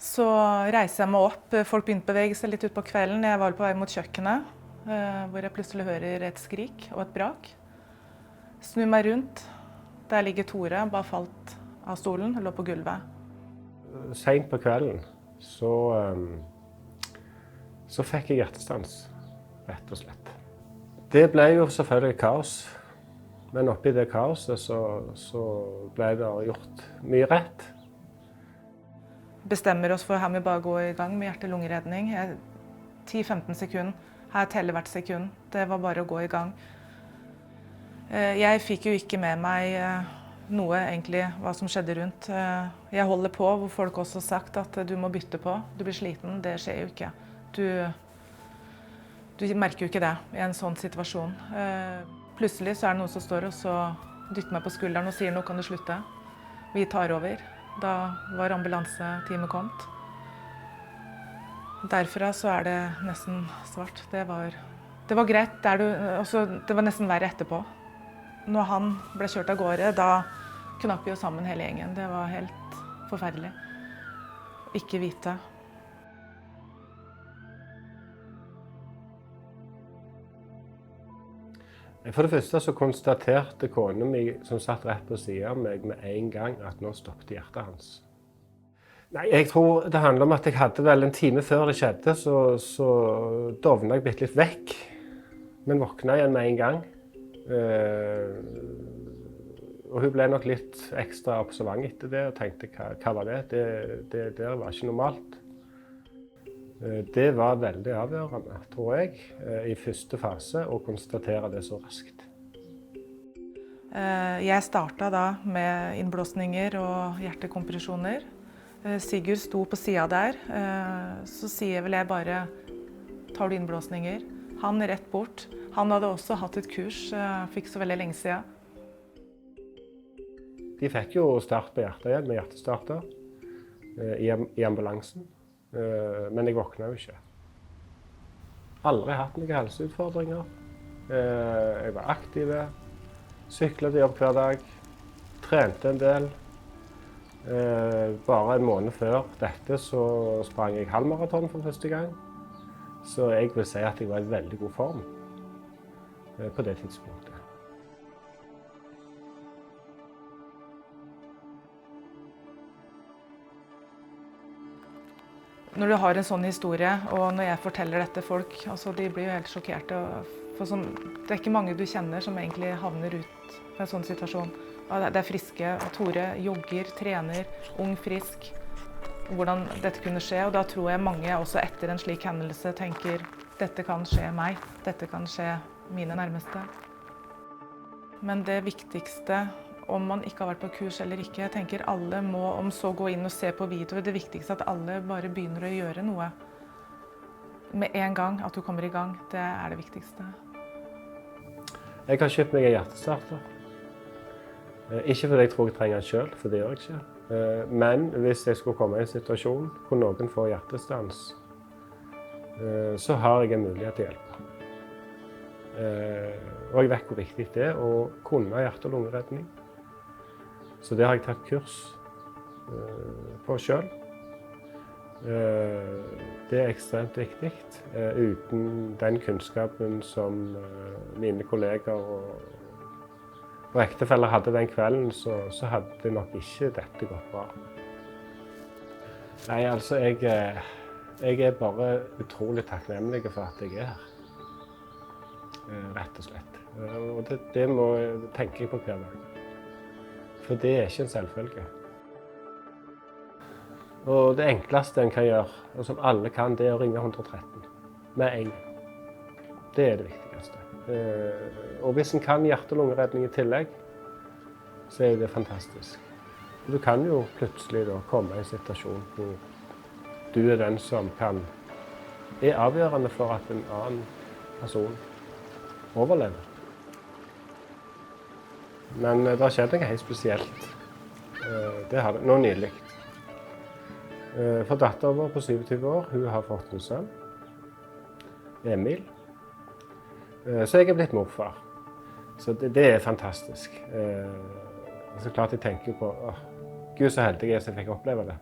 Så reiser jeg meg opp. Folk begynte å bevege seg litt ut på kvelden. Jeg var på vei mot kjøkkenet, hvor jeg plutselig hører et skrik og et brak. Snur meg rundt. Der ligger Tore, bare falt av stolen og lå på gulvet. Sent på kvelden så fikk jeg hjertestans, rett og slett. Det ble jo selvfølgelig kaos. Men oppi det kaoset så ble det gjort mye rett. Bestemmer oss for at vi bare gå i gang med hjerte-lungeredning. 10-15 sekunder. Her teller hvert sekund. Det var bare å gå i gang. Jeg fikk jo ikke med meg noe egentlig hva som skjedde rundt. Jeg holder på hvor folk også har sagt at du må bytte på. Du blir sliten. Det skjer jo ikke. Du merker jo ikke det i en sånn situasjon. Plutselig så er det noen som står og så dytter meg på skulderen og sier nå kan du slutte. Vi tar over. Da var ambulanseteamet kommet. Derfra så er det nesten svart. Det var greit. Det var nesten verre etterpå. Når han ble kjørt av gårde, da knakk vi jo sammen hele gjengen. Det var helt forferdelig. Ikke vite. For det første så konstaterte kona mi, som satt rett på siden av meg, med en gang at nå stoppet hjertet hans. Nei, jeg tror det handler om at jeg hadde vel en time før det skjedde, så dovnet jeg bitte litt vekk. Men våkna igjen med en gang. Og hun ble nok litt ekstra observant etter det og tenkte hva var det? Det der var ikke normalt. Det var veldig avgjørende, tror jeg, i første fase å konstatere det så raskt. Jeg startet da med innblåsninger og hjertekompresjoner. Sigurd sto på siden der, så sier vel jeg bare, tar du innblåsninger? Han rett bort. Han hadde også hatt et kurs, fikk så veldig lenge siden. De fikk jo start på hjertet igjen med hjertestarter i ambulansen. Men jeg våkna jo ikke. Aldri hatt noen helseutfordringer. Jeg var aktiv, syklet til jobb hver dag, trente en del. Bare en måned før dette så sprang jeg halvmaraton for første gang. Så jeg vil si at jeg var i veldig god form på det tidspunktet. Når du har en sånn historie, og når jeg forteller dette folk, altså de blir jo helt sjokkerte. For det er ikke mange du kjenner som egentlig havner ut fra en sånn situasjon. Det er friske, Tore jogger, trener, ung, frisk. Hvordan dette kunne skje, og da tror jeg mange også etter en slik hendelse tenker dette kan skje meg, dette kan skje mine nærmeste. Men det viktigste, om man ikke har vært på kurs eller ikke, jeg tenker alle må om så gå inn og se på videoer. Det viktigste er at alle bare begynner å gjøre noe med en gang, at du kommer i gang. Det er det viktigste. Jeg har kjøpt meg en hjertestarter. Ikke fordi jeg tror jeg trenger den selv, for det gjør jeg ikke. Men hvis jeg skulle komme i en situasjon hvor noen får hjertestans, så har jeg en mulighet til å hjelpe. Og jeg vet hvor viktig det er å kunne hjerte- og lungeredning. Så det har jeg tatt kurs på selv. Det er ekstremt viktig. Uten den kunnskapen som mine kolleger og ektefeller hadde den kvelden, så hadde nok ikke dette gått bra. Nei, altså jeg er bare utrolig takknemlig for at jeg er her. Rett og slett. Og det må tenke på hver dag. For det er ikke en selvfølge. Og det enkleste en kan gjøre, og som alle kan, det er å ringe 113 med en gang. Det er det viktigste. Og hvis en kan hjerte- og lungeredning i tillegg, så er det fantastisk. Du kan jo plutselig da komme i en situasjon hvor du er den som er avgjørende for at en annen person overlever. Men det har skjedd noe helt spesielt. Det har det nå nylig. For datteren vår på 27 år, hun har fått en sønn, Emil. Så jeg er blitt morfar. Så det er fantastisk. Så klart jeg tenker på, Gud så heldig jeg er som fikk oppleve det.